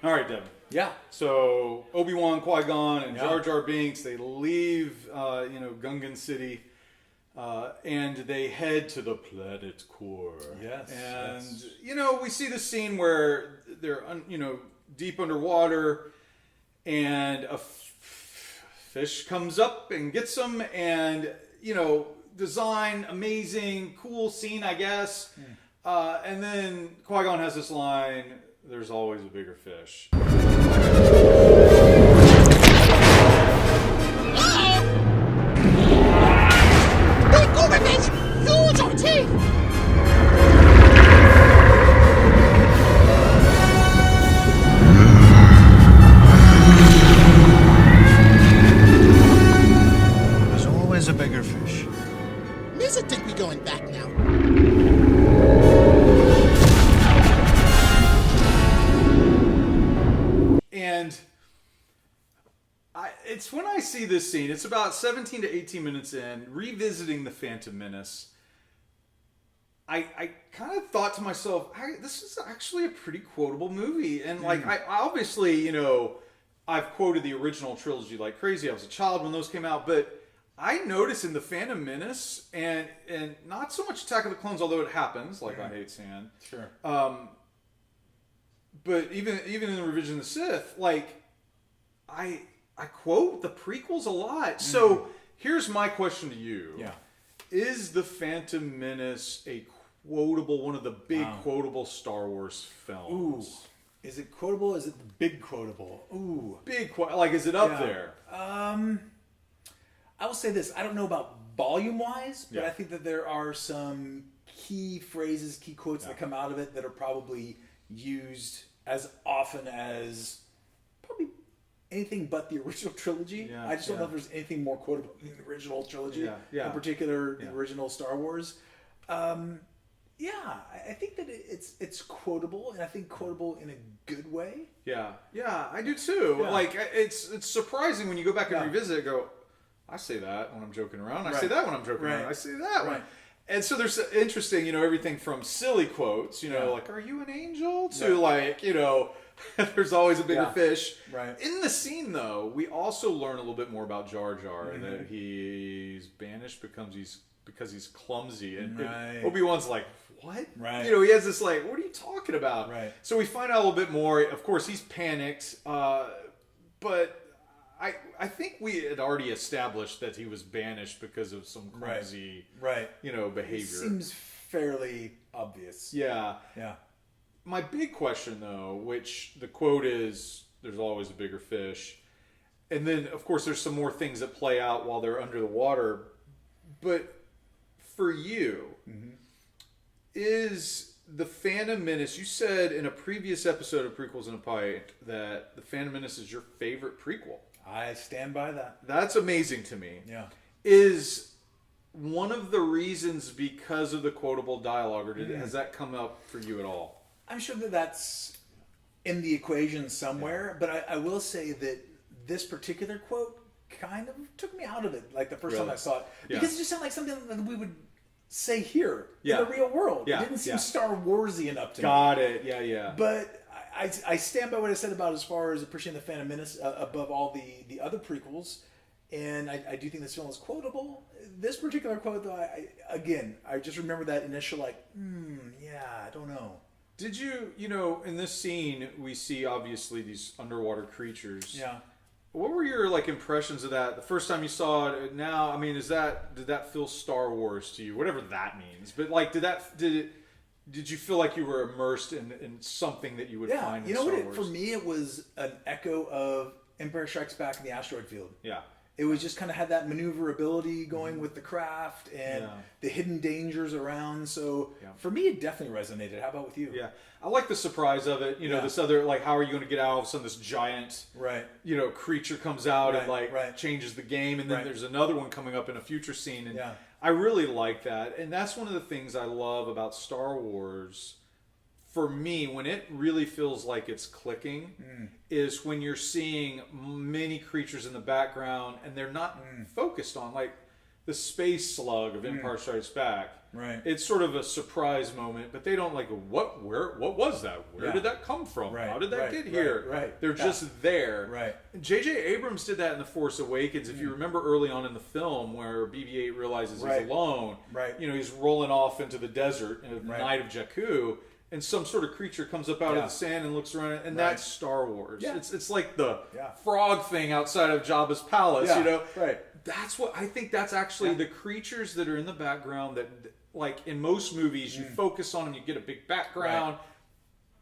All right, Devin. Yeah. So Obi-Wan, Qui-Gon, and Yeah. Jar Jar Binks, they leave, Gungan City, and they head to the planet's core. Yes. And, yes. we see the scene where they're, deep underwater, and a fish comes up and gets them, and, design, amazing, cool scene, I guess. And then Qui-Gon has this line, "There's always a bigger fish." Big overfish! Use your teeth! There's always a bigger fish. Misa think we going back now. And it's when I see this scene, it's about 17 to 18 minutes in, revisiting the Phantom Menace. I kind of thought to myself, this is actually a pretty quotable movie. And I obviously, I've quoted the original trilogy like crazy. I was a child when those came out, but I noticed in the Phantom Menace and not so much Attack of the Clones, although it happens, like I hate sand. Sure. But even in the Revision of the Sith, I quote the prequels a lot. So here's my question to you. Yeah. Is the Phantom Menace a quotable, one of the big quotable Star Wars films? Ooh. Is it quotable? Is it the big quotable? Ooh. Big, is it up there? I will say this. I don't know about volume-wise, but Yeah. I think that there are some key phrases, key quotes that come out of it that are probably used as often as probably anything but the original trilogy. Yeah, I just don't know if there's anything more quotable than the original trilogy. Yeah. In particular, the original Star Wars. I think that it's quotable, and I think quotable in a good way. Yeah, I do too. Yeah. It's surprising when you go back and revisit it. Go, I say that when I'm joking around. I say that when I'm joking around. I say that when. And so there's interesting, everything from silly quotes, like "Are you an angel?" to "There's always a bigger fish." Right. In the scene, though, we also learn a little bit more about Jar Jar and that he's banished because he's clumsy, and Obi-Wan's like, "What?" Right. He has this "What are you talking about?" Right. So we find out a little bit more. Of course, he's panicked, but I think we had already established that he was banished because of some clumsy, behavior. It seems fairly obvious. Yeah. Yeah. My big question, though, which the quote is, "There's always a bigger fish," and then of course there's some more things that play out while they're under the water. But for you, is the Phantom Menace? You said in a previous episode of Prequels and a Pint that the Phantom Menace is your favorite prequel. I stand by that. That's amazing to me. Yeah. Is one of the reasons because of the quotable dialogue, or has that come up for you at all? I'm sure that that's in the equation somewhere, but I will say that this particular quote kind of took me out of it, like the first time I saw it. Because it just sounded like something that we would say here in the real world. Yeah. It didn't seem Star Warsy enough to me. Got it. Yeah. But I stand by what I said about as far as appreciating the Phantom Menace above all the other prequels, and I do think this film is quotable. This particular quote, though, I just remember that initial I don't know. Did you, in this scene, we see obviously these underwater creatures. Yeah. What were your impressions of that the first time you saw it? Now, did that feel Star Wars to you? Whatever that means. But did you feel like you were immersed in something that you would find in Star Wars? For me, it was an echo of Empire Strikes Back in the asteroid field. Yeah. It was just kind of had that maneuverability going with the craft and the hidden dangers around. So for me, it definitely resonated. How about with you? Yeah. I like the surprise of it. This other, how are you going to get out? All of a sudden, this giant, creature comes out and changes the game. And then there's another one coming up in a future scene. And I really like that. And that's one of the things I love about Star Wars. For me, when it really feels like it's clicking, is when you're seeing many creatures in the background and they're not focused on, like the space slug of Empire Strikes Back. Right. It's sort of a surprise moment, but they don't like what was that? Where did that come from? Right, How did that right, get here? right. They're just there. Right. J.J. Abrams did that in The Force Awakens. If you remember early on in the film where BB-8 realizes Right. he's alone, Right. he's rolling off into the desert in the Right. night of Jakku, and some sort of creature comes up out of the sand and looks around, and that's Star Wars. Yeah. It's like the Yeah. frog thing outside of Jabba's palace, Right. That's what I think. That's actually the creatures that are in the background that, like in most movies, you focus on them, you get a big background. Right.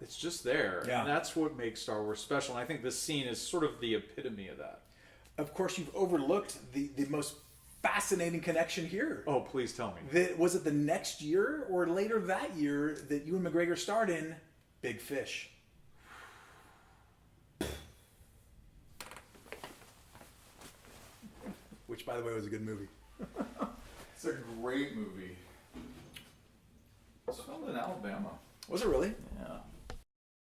It's just there, Yeah. and that's what makes Star Wars special. And I think this scene is sort of the epitome of that. Of course, you've overlooked the most fascinating connection here. Oh, please tell me. Was it the next year or later that year that Ewan McGregor starred in Big Fish? Which, by the way, was a good movie. It's a great movie. It's filmed in Alabama. Was it really?